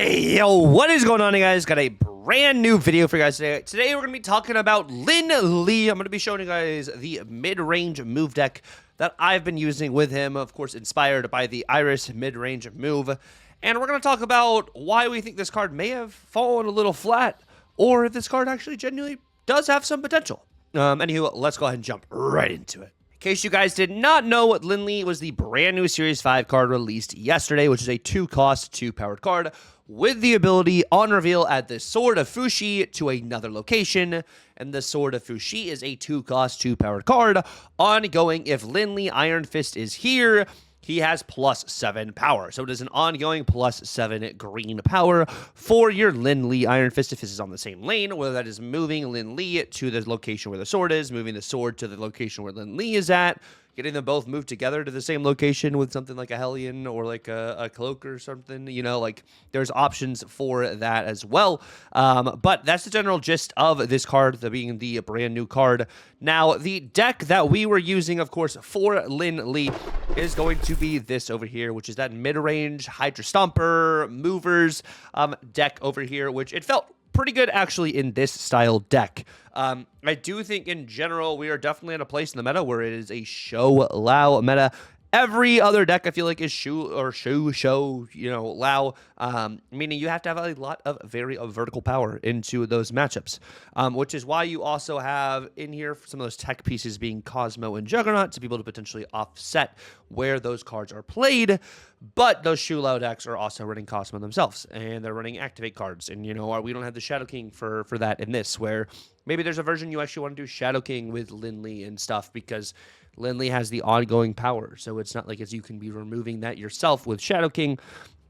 Hey, yo, what is going on, you guys? Got a brand new video for you guys today. Today, we're going to be talking about Lin Lie. I'm going to be showing you guys the mid-range move deck that I've been using with him, of course, inspired by the Iris mid-range move. And we're going to talk about why we think this card may have fallen a little flat, or if this card actually genuinely does have some potential. Anywho, let's go ahead and jump right into it. In case you guys did not know, Lin Lie was the brand new Series 5 card released yesterday, which is a 2-cost, 2-powered card with the ability on reveal add the Sword of Fushi to another location. And the Sword of Fushi is a 2-cost, 2-powered card. Ongoing, if Lin Lie Iron Fist is here, he has +7 power. So it is an ongoing +7 green power for your Lin Lie Iron Fist if this is on the same lane, whether that is moving Lin Lie to the location where the sword is, moving the sword to the location where Lin Lie is at, getting them both moved together to the same location with something like a Hellion or like a cloak or something, you know, like there's options for that as well. But that's the general gist of this card, being the brand new card. Now, the deck that we were using, of course, for Lin Lie is going to be this over here, which is that mid-range Hydra Stomper movers deck over here, which it felt pretty good actually in this style deck. I do think in general we are definitely at a place in the meta where it is a show Lao meta. Every other deck I feel like is show, you know, Lao, meaning you have to have a lot of very vertical power into those matchups, which is why you also have in here some of those tech pieces being Cosmo and Juggernaut to be able to potentially offset where those cards are played. But those Shu Lao decks are also running Cosmo themselves, and they're running Activate cards. And, you know, we don't have the Shadow King for that in this, where maybe there's a version you actually want to do Shadow King with Lin Lie and stuff, because Lin Lie has the ongoing power. So it's not like as you can be removing that yourself with Shadow King.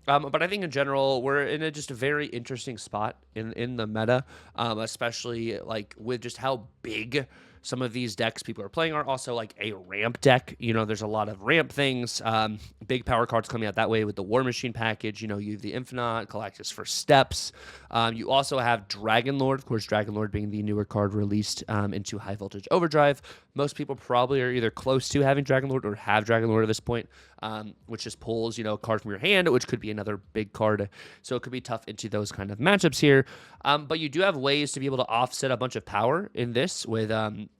But I think in general, we're in just a very interesting spot in the meta, especially like with just how big some of these decks people are playing are. Also like a ramp deck. You know, there's a lot of ramp things, big power cards coming out that way with the War Machine package. You know, you have the Infinite, Galactus for steps. You also have Dragon Lord, of course, Dragon Lord being the newer card released into High Voltage Overdrive. Most people probably are either close to having Dragon Lord or have Dragon Lord at this point, which just pulls, you know, a card from your hand, which could be another big card. So it could be tough into those kind of matchups here. But you do have ways to be able to offset a bunch of power in this with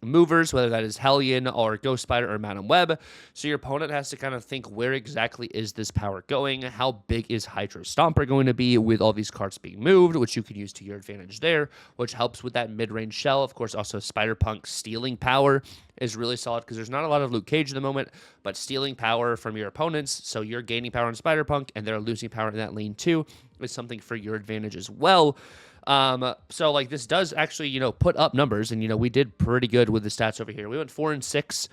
movers, whether that is Hellion or Ghost Spider or Madam Web. So your opponent has to kind of think, where exactly is this power going? How big is Hydro Stomper going to be with all these cards being moved, which you can use to your advantage there, which helps with that mid-range shell. Of course, also Spider-Punk stealing power is really solid because there's not a lot of Luke Cage at the moment, but stealing power from your opponents, so you're gaining power in Spider-Punk and they're losing power in that lane too, is something for your advantage as well. So like this does actually, you know, put up numbers, and, you know, we did pretty good with the stats over here. We went 4 and 6,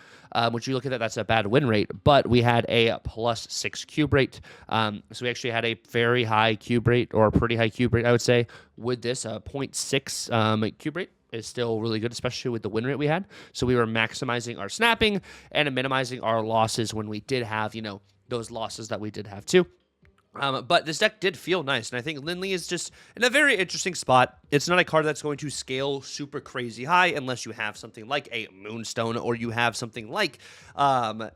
which you look at that, that's a bad win rate, but we had a +6 cube rate. So we actually had a very high cube rate, or a pretty high cube rate, I would say, with this 0.6 cube rate is still really good, especially with the win rate we had. So we were maximizing our snapping and minimizing our losses when we did have, you know, those losses that we did have too. But this deck did feel nice, and I think Lin Lie is just in a very interesting spot. It's not a card that's going to scale super crazy high unless you have something like a Moonstone, or you have something like an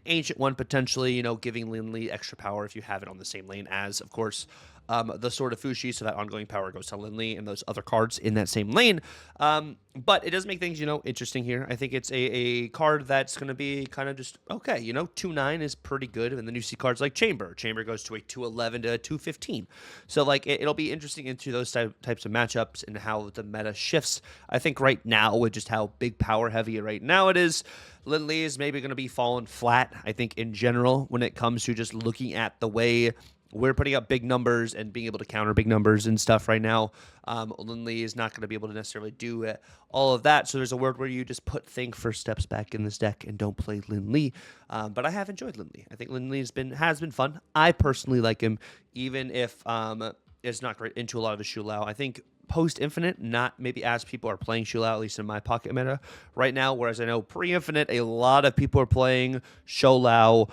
Ancient One potentially, you know, giving Lin Lie extra power if you have it on the same lane as, of course, the Sword of Fushi, so that ongoing power goes to Lin Lie and those other cards in that same lane. But it does make things, you know, interesting here. I think it's a card that's going to be kind of just, okay, you know, 2-9 is pretty good. And then you see cards like Chamber. Chamber goes to a 2-11 to a 2-15. So, like, it'll be interesting into those types of matchups and how the meta shifts. I think right now, with just how big power heavy right now it is, Lin Lie is maybe going to be falling flat, I think, in general, when it comes to just looking at the way we're putting up big numbers and being able to counter big numbers and stuff right now. Lin Lie is not going to be able to necessarily do all of that. So there's a word where you just put Think first steps back in this deck and don't play Lin Lie. But I have enjoyed Lin Lie. I think Lin Lie has been fun. I personally like him, even if it's not great into a lot of the Shu Lao. I think post-Infinite, not maybe as people are playing Shu Lao, at least in my pocket meta right now, whereas I know pre-Infinite, a lot of people are playing Shu Lao,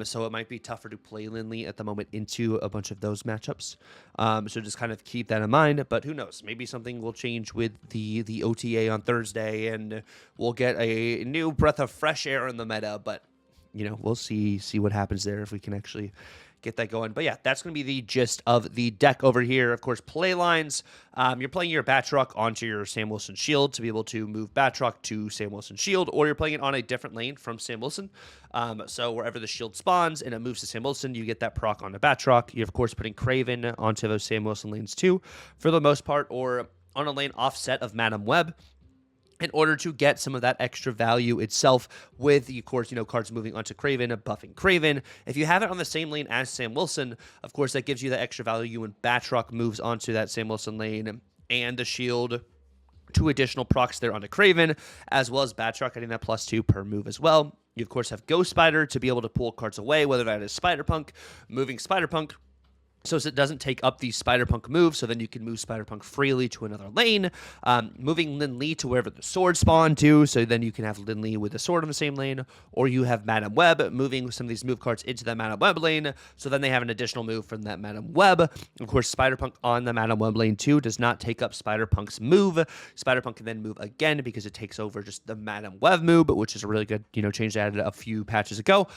so it might be tougher to play Lin Lie at the moment into a bunch of those matchups. So just kind of keep that in mind, but who knows? Maybe something will change with the OTA on Thursday, and we'll get a new breath of fresh air in the meta, but, you know, we'll see what happens there, if we can actually get that going. But yeah, that's going to be the gist of the deck over here. Of course, play lines. You're playing your Batroc onto your Sam Wilson shield to be able to move Batroc to Sam Wilson shield, or you're playing it on a different lane from Sam Wilson. So wherever the shield spawns and it moves to Sam Wilson, you get that proc on the Batroc. You're, of course, putting Craven onto those Sam Wilson lanes too, for the most part, or on a lane offset of Madam Web, in order to get some of that extra value itself with, of course, cards moving onto Craven, buffing Craven. If you have it on the same lane as Sam Wilson, of course, that gives you the extra value when Batroc moves onto that Sam Wilson lane and the shield. 2 additional procs there onto Craven, as well as Batroc getting that +2 per move as well. You, of course, have Ghost Spider to be able to pull cards away, whether that is Spider-Punk, moving Spider-Punk, so it doesn't take up the Spider-Punk move, so then you can move Spider-Punk freely to another lane. Moving Lin Lie to wherever the sword spawn to, so then you can have Lin Lie with the sword on the same lane, or you have Madam Web moving some of these move cards into that Madam Web lane, so then they have an additional move from that Madam Web. Of course, Spider-Punk on the Madam Web lane too does not take up Spider-Punk's move. Spider-Punk can then move again because it takes over just the Madam Web move, which is a really good, change they added a few patches ago.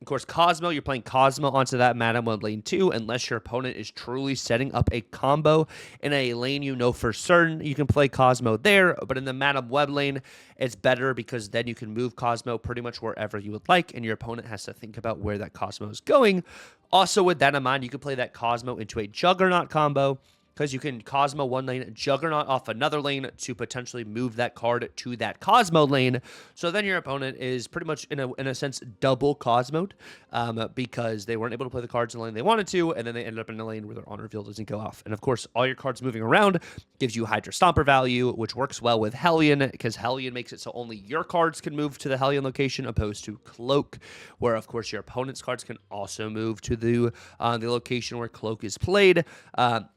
Of course, Cosmo, you're playing Cosmo onto that Madam Web lane too, unless your opponent is truly setting up a combo in a lane for certain. You can play Cosmo there, but in the Madam Web lane, it's better because then you can move Cosmo pretty much wherever you would like, and your opponent has to think about where that Cosmo is going. Also, with that in mind, you can play that Cosmo into a Juggernaut combo, because you can Cosmo one lane, Juggernaut off another lane to potentially move that card to that Cosmo lane. So then your opponent is pretty much, in a sense, double Cosmoed, because they weren't able to play the cards in the lane they wanted to, and then they ended up in a lane where their Honor Reveal doesn't go off. And of course, all your cards moving around gives you Hydra Stomper value, which works well with Hellion, because Hellion makes it so only your cards can move to the Hellion location, opposed to Cloak, where of course your opponent's cards can also move to the location where Cloak is played.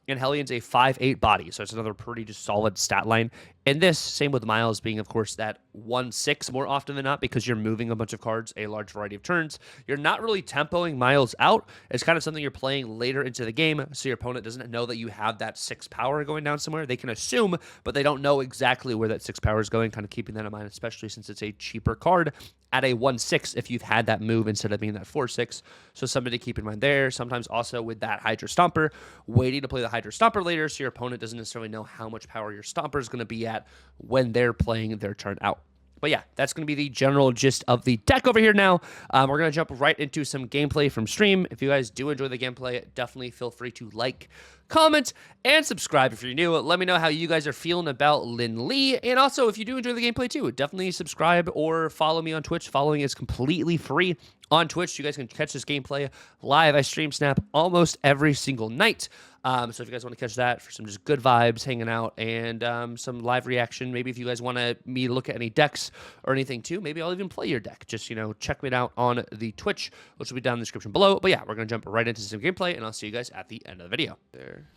And Hellion's a 5/8 body, so it's another pretty just solid stat line. And this, same with Miles being, of course, that 1/6 more often than not, because you're moving a bunch of cards a large variety of turns. You're not really tempoing Miles out. It's kind of something you're playing later into the game, so your opponent doesn't know that you have that 6 power going down somewhere. They can assume, but they don't know exactly where that 6 power is going, kind of keeping that in mind, especially since it's a cheaper card at a 1/6 if you've had that move instead of being that 4/6. So something to keep in mind there. Sometimes also with that Hydra Stomper, waiting to play the Hydra Stomper later so your opponent doesn't necessarily know how much power your Stomper is going to be at when they're playing their turn out. But yeah, that's going to be the general gist of the deck over here now. We're going to jump right into some gameplay from stream. If you guys do enjoy the gameplay, definitely feel free to like, comment, and subscribe if you're new. Let me know how you guys are feeling about Lin Lie. And also, if you do enjoy the gameplay too, definitely subscribe or follow me on Twitch. Following is completely free on Twitch. You guys can catch this gameplay live. I stream Snap almost every single night. So if you guys want to catch that for some just good vibes, hanging out, and some live reaction, maybe if you guys want me to look at any decks or anything too, maybe I'll even play your deck. Just, check me out on the Twitch, which will be down in the description below. But yeah, we're going to jump right into some gameplay, and I'll see you guys at the end of the video. There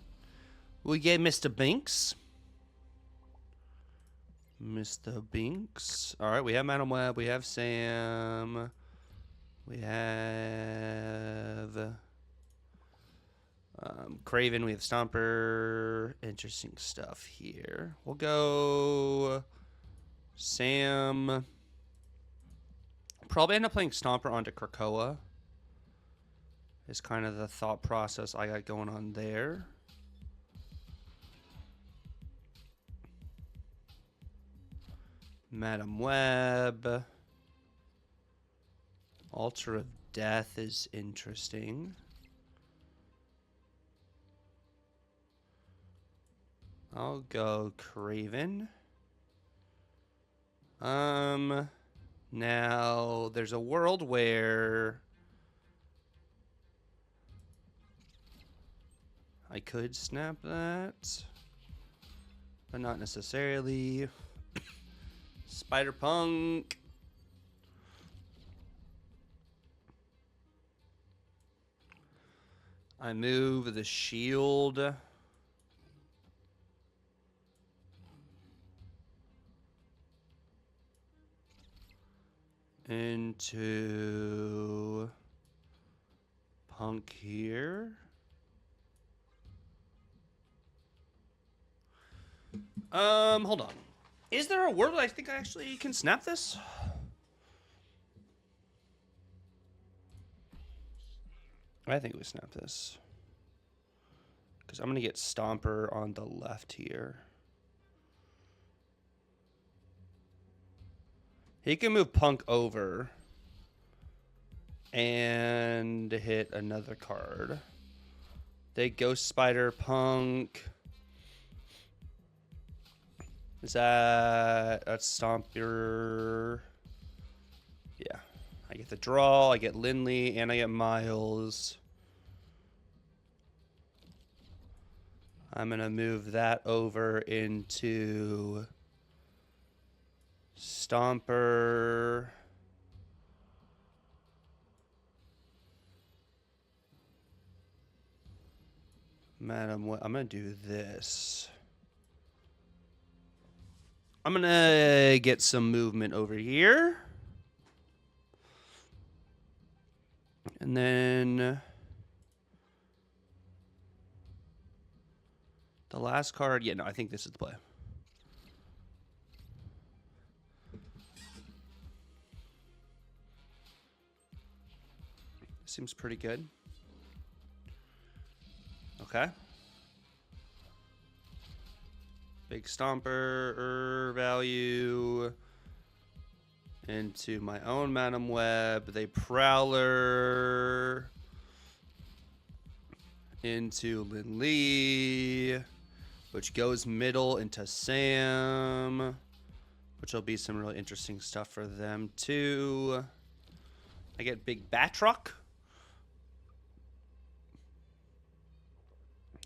we get Mr. Binks. Mr. Binks. All right, we have Madam Web, we have Sam, we have Craven, we have Stomper. Interesting stuff here. We'll go Sam. Probably end up playing Stomper onto Krakoa is kind of the thought process I got going on there. Madam Web. Altar of Death is interesting. I'll go Craven. Now there's a world where I could snap that, but not necessarily. Spider-Punk. I move the shield. Into Punk here. Hold on. Is there a world I think I actually can snap this? I think we snap this. Because I'm going to get Stomper on the left here. He can move Punk over and hit another card. They Ghost Spider Punk. Is that's Stomper? Yeah. I get the draw, I get Lin Lie, and I get Miles. I'm going to move that over into Stomper. Madam, I'm going to do this. I'm going to get some movement over here. And then the last card, yeah, no, I think this is the play. Seems pretty good. Okay. Big Stomper value into my own Madam Web. They Prowler into Lin Lie, which goes middle into Sam, which will be some really interesting stuff for them too. I get Big Batroc.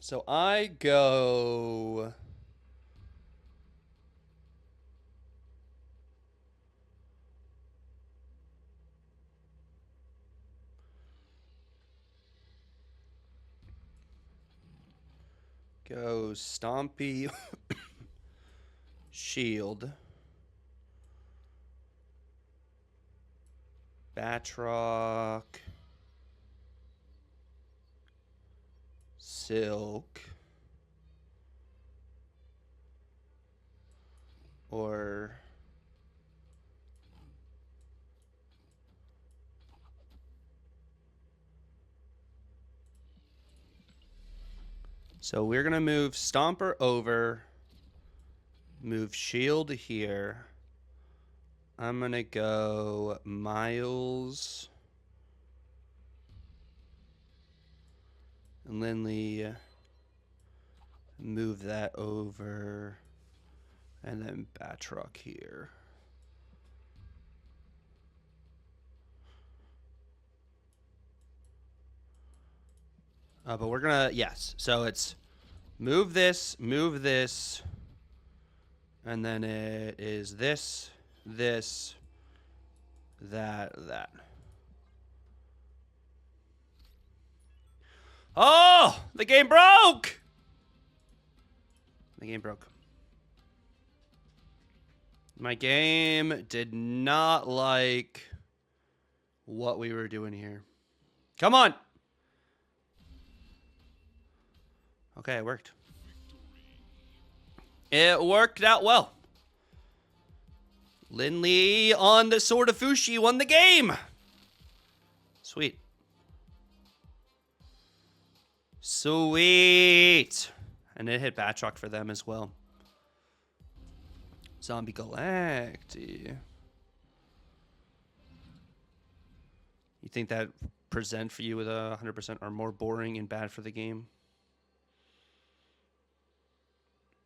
So I go Stompy Shield, Batroc, Silk, or so we're gonna move Stomper over, move Shield here. I'm gonna go Miles and Lin Lie, move that over, and then Batroc here. But we're gonna, yes, so it's move this, and then it is this, that. Oh, the game broke! The game broke. My game did not like what we were doing here. Come on! Okay, it worked. It worked out well. Lin Lie on the Sword of Fushi won the game. Sweet. Sweet. And it hit Batroc for them as well. Zombie Galacti. You think that present for you with a 100% are more boring and bad for the game?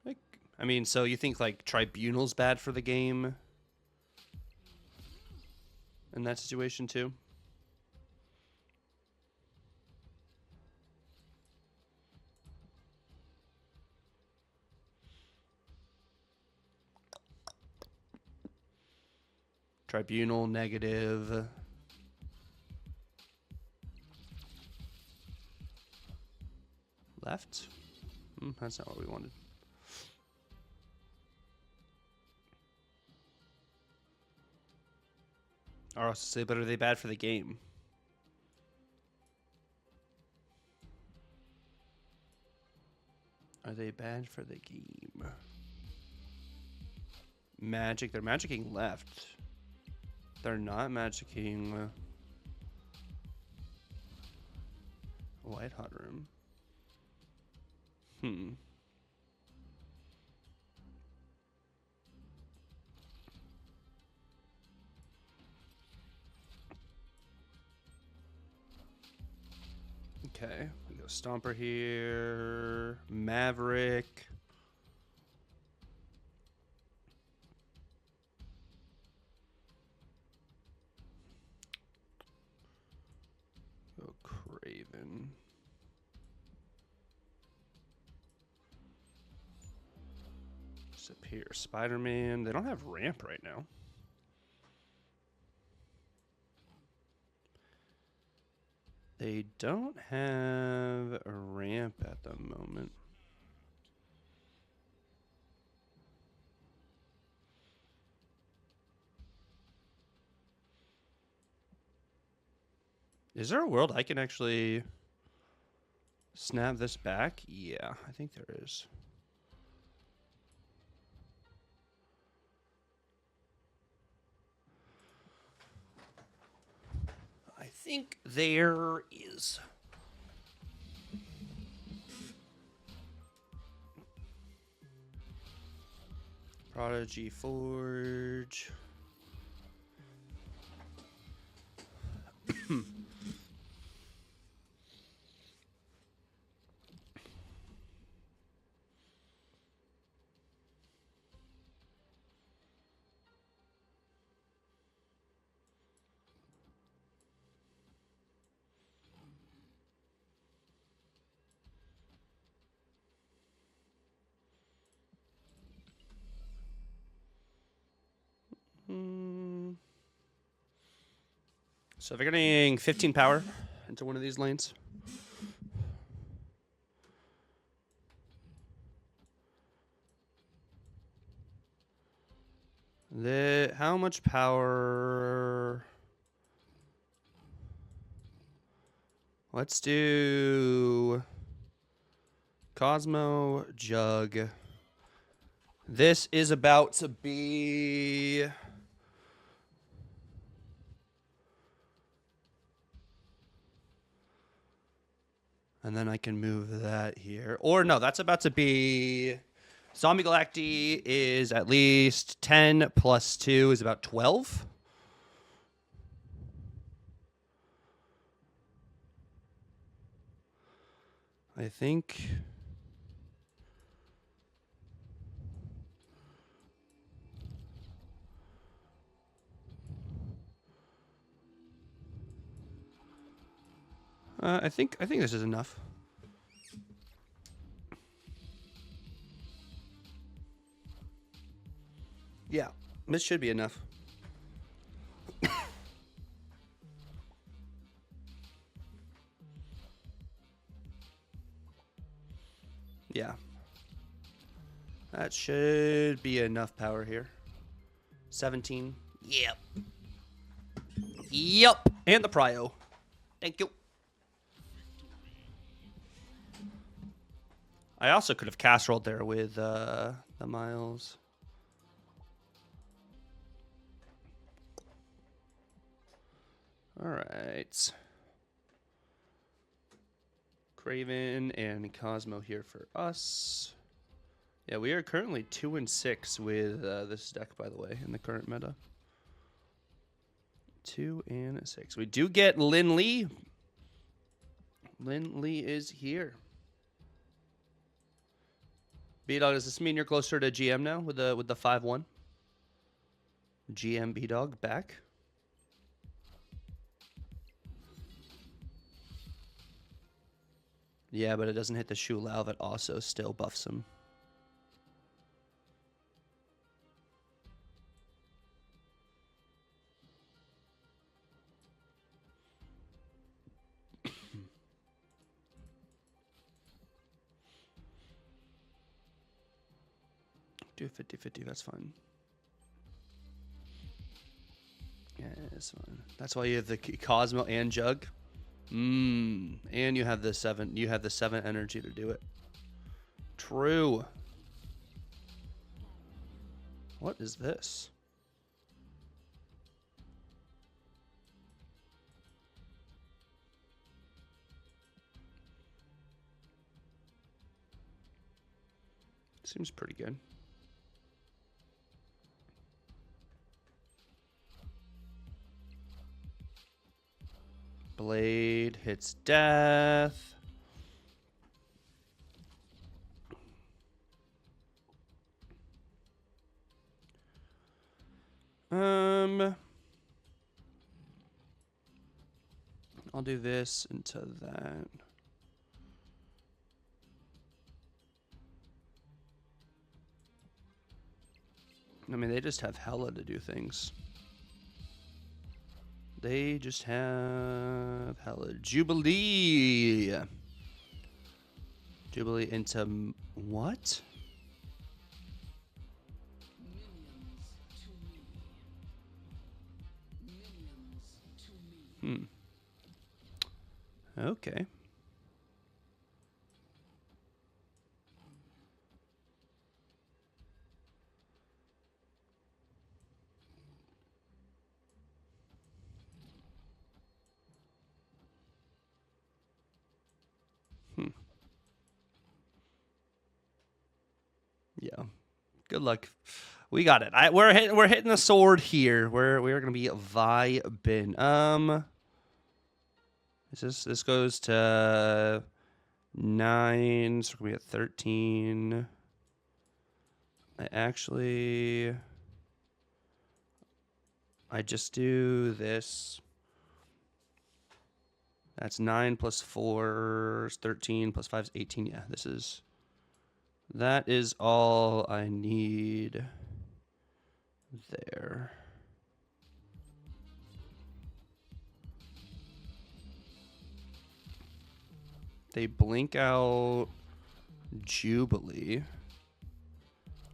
Like, I mean, so you think like Tribunal's bad for the game in that situation too? Tribunal negative. Left? That's not what we wanted. Or else say, but are they bad for the game? Are they bad for the game? Magic. They're magicking left. They're not magicking. White hot room. Okay, we go Stomper here. Maverick. Go Craven. Disappear. Spider-Man. They don't have ramp right now. They don't have a ramp at the moment. Is there a world I can actually snap this back? Yeah, I think there is. I think there is. Prodigy Forge. So if you're getting 15 power into one of these lanes. How much power? Let's do Cosmo Jug. This is about to be... And then I can move that here. Or no, that's about to be... Zombie Galacti is at least 10 plus 2 is about 12. I think... I think this is enough. Yeah, this should be enough. Yeah. That should be enough power here. 17. Yep. Yep. And the prio. Thank you. I also could have casseroled there with the Miles. All right. Craven and Cosmo here for us. Yeah, we are currently 2-6 with this deck, by the way, in the current meta. 2-6. We do get Lin Lie. Lin Lie is here. B-Dog, does this mean you're closer to GM now with the 5-1? GM B-Dog back. Yeah, but it doesn't hit the Shu Lao that also still buffs him. Do 50-50, that's fine. Yeah, it's fine. That's why you have the Cosmo and Jug. And you have the 7. You have the 7 energy to do it. True. What is this? Seems pretty good. Blade hits death. I'll do this into that. I mean, they just have hella to do things. They just have hella. Jubilee. Jubilee into what? Okay. Yeah. Good luck. We got it. We're hitting the sword here. We're gonna be vibing. This goes to 9, so we're gonna be at 13. I just do this. That's 9 plus 4 is 13 plus 5 is 18. Yeah, that is all I need there. They blink out Jubilee.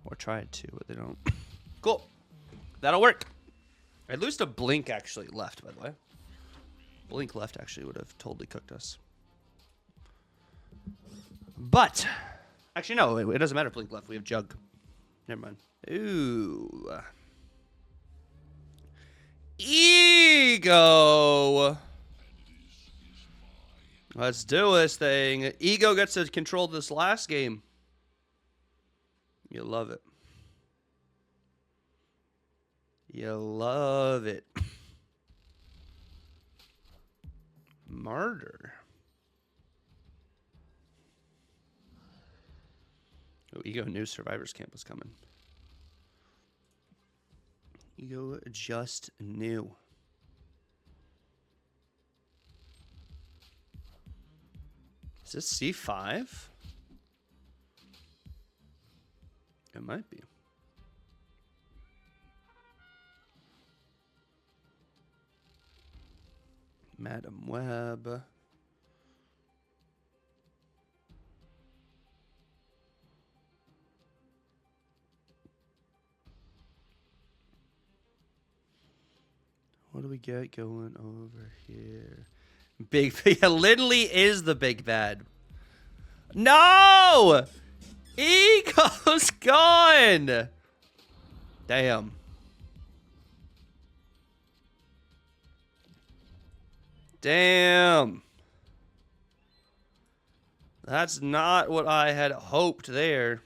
Or try it to, but they don't. Cool. That'll work. I lose to Blink actually left, by the way. Blink left actually would have totally cooked us. But, actually no, it doesn't matter if Blink left. We have Jug. Never mind. Ooh. Ego. Let's do this thing. Ego gets to control this last game. You love it. You love it. Martyr. Oh, Ego knew Survivor's Camp was coming. Ego just knew. Is this C5? It might be. Madam Web. What do we get going over here? Big, yeah, literally is the big bad. No! Ego's gone! Damn. Damn. That's not what I had hoped there.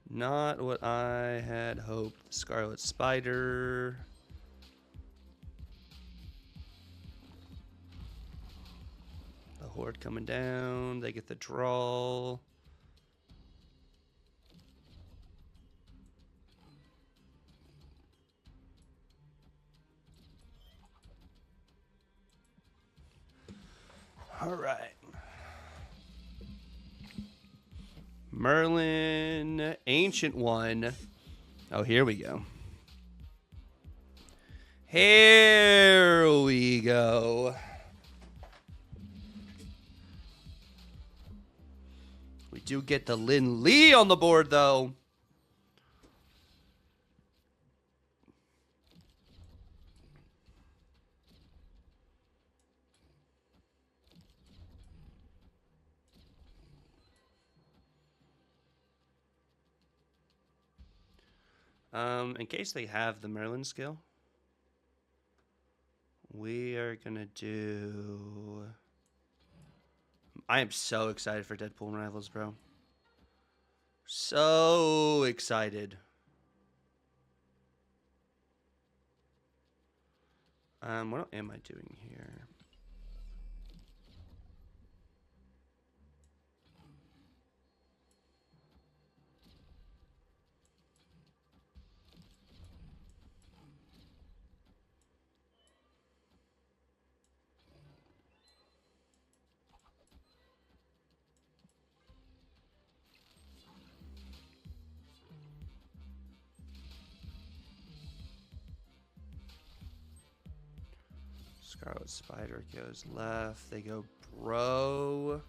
Not what I had hoped. Scarlet Spider. The Horde coming down. They get the draw. All right. Merlin, Ancient One. Oh, here we go. Here we go. We do get the Lin Lie on the board, though. In case they have the Merlin skill, we are gonna do I am so excited for Deadpool Rivals, bro. So excited. What am I doing here? Scarlet Spider goes left. They go Bro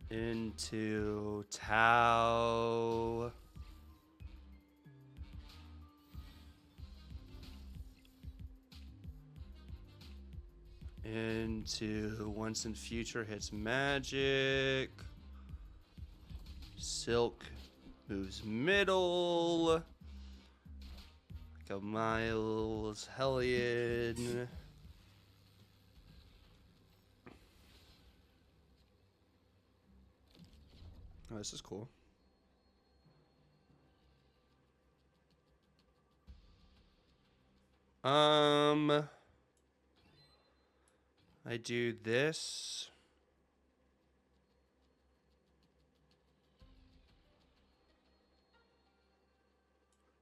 into Tau. Into Once in Future hits Magic. Silk moves middle. Go Miles Hellion. Oh, this is cool. I do this.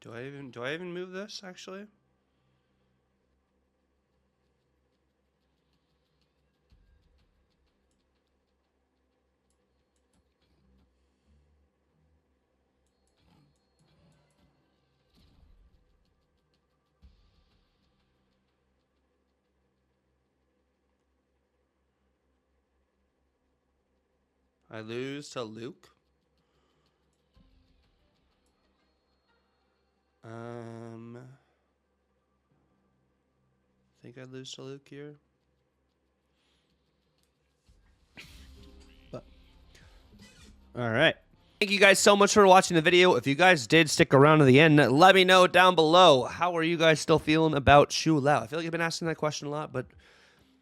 Do I even move this actually? I lose to Luke. I think I lose to Luke here. But all right. Thank you guys so much for watching the video. If you guys did stick around to the end, let me know down below. How are you guys still feeling about Shu Lao? I feel like I've been asking that question a lot, but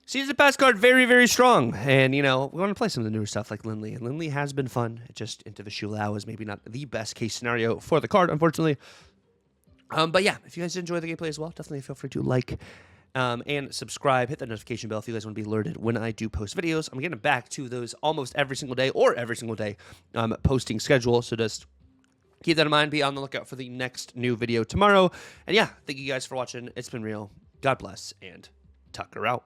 Season Pass card, very, very strong. And, you know, we want to play some of the newer stuff like Lin Lie. And Lin Lie has been fun. It just into the Shu Lao is maybe not the best case scenario for the card, unfortunately. But yeah, if you guys enjoy the gameplay as well, definitely feel free to like and subscribe. Hit that notification bell if you guys want to be alerted when I do post videos. I'm getting back to those almost every single day posting schedule. So just keep that in mind. Be on the lookout for the next new video tomorrow. And yeah, thank you guys for watching. It's been real. God bless, and Tucker out.